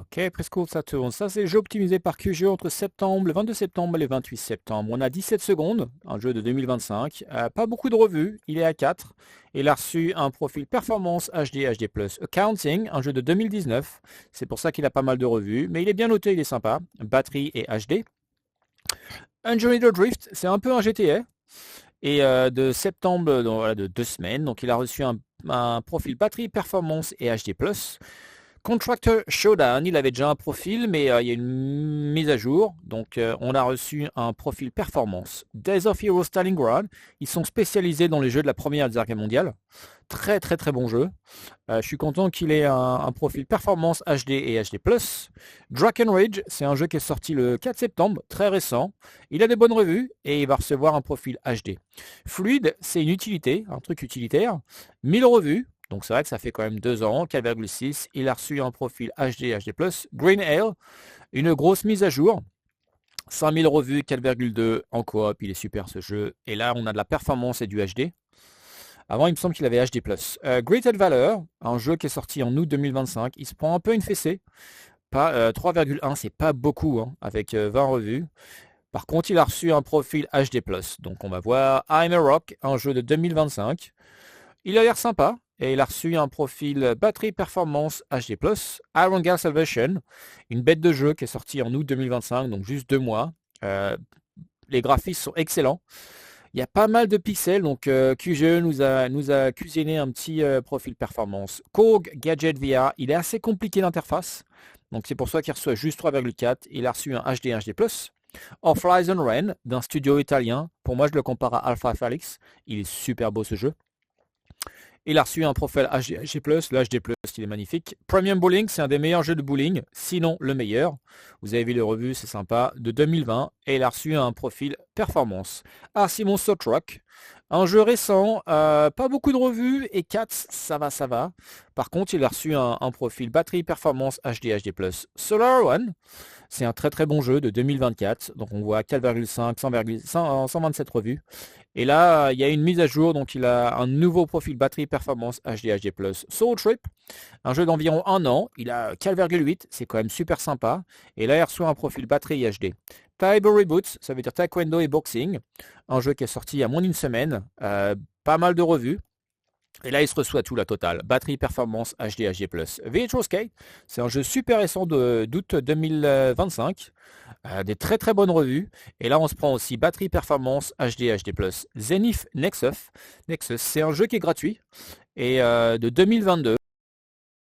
Ok, Preschool Saturn, ça c'est le jeu optimisé par QGO entre septembre, le 22 septembre et le 28 septembre. On a 17 secondes, un jeu de 2025, pas beaucoup de revues, il est à 4. Il a reçu un profil performance HD, HD+. Accounting, un jeu de 2019, c'est pour ça qu'il a pas mal de revues, mais il est bien noté, il est sympa. Batterie et HD. Unjourneyed Drift, c'est un peu un GTA, et de septembre, donc, voilà, de 2 semaines, donc il a reçu un profil batterie, performance et HD+. Contractor Showdown, il avait déjà un profil, mais il y a une mise à jour. Donc on a reçu un profil performance. Days of Heroes Stalingrad, ils sont spécialisés dans les jeux de la Première et Deuxième Guerre mondiale. Très très très bon jeu. Je suis content qu'il ait un profil performance HD et HD+. Drakenrage, c'est un jeu qui est sorti le 4 septembre, très récent. Il a des bonnes revues et il va recevoir un profil HD. Fluid, c'est une utilité, un truc utilitaire. 1000 revues. Donc c'est vrai que ça fait quand même 2 ans, 4,6. Il a reçu un profil HD, HD+. Green Ale, une grosse mise à jour. 5000 revues, 4,2 en coop, il est super ce jeu. Et là, on a de la performance et du HD. Avant, il me semble qu'il avait HD+. Greater Valor, un jeu qui est sorti en août 2025. Il se prend un peu une fessée. Pas 3,1, c'est pas beaucoup, hein, avec 20 revues. Par contre, il a reçu un profil HD+. Donc on va voir I'm a Rock, un jeu de 2025. Il a l'air sympa. Et il a reçu un profil batterie performance HD+, Iron Gas Salvation, une bête de jeu qui est sortie en août 2025, donc juste 2 mois. Les graphismes sont excellents. Il y a pas mal de pixels, donc QGE nous a cuisiné un petit profil performance. Korg Gadget VR, il est assez compliqué d'interface, donc c'est pour ça qu'il reçoit juste 3,4. Il a reçu un HD HD+. Of Flies and Rain, d'un studio italien. Pour moi, je le compare à Alpha Felix. Il est super beau ce jeu. Il a reçu un profil HD+, le HD+, il est magnifique. Premium Bowling, c'est un des meilleurs jeux de bowling, sinon le meilleur. Vous avez vu les revues, c'est sympa, de 2020. Et il a reçu un profil performance. RC Monster Truck, un jeu récent, pas beaucoup de revues, et 4, ça va, ça va. Par contre, il a reçu un profil batterie performance HD, HD+. Solar One, c'est un très très bon jeu de 2024. Donc on voit 4,5, 127 revues. Et là, il y a une mise à jour, donc il a un nouveau profil batterie performance HD HD+. Soul Trip, un jeu d'environ 1 an, il a 4,8, c'est quand même super sympa. Et là, il reçoit un profil batterie HD. Taibo Reboots, ça veut dire taekwondo et boxing, un jeu qui est sorti il y a moins d'une semaine, pas mal de revues. Et là, il se reçoit tout la totale. Batterie, performance, HD, HD+. Virtual Skate, c'est un jeu super récent d'août 2025. Des très très bonnes revues. Et là, on se prend aussi batterie, performance, HD, HD+. Zenith Nexus, c'est un jeu qui est gratuit et de 2022.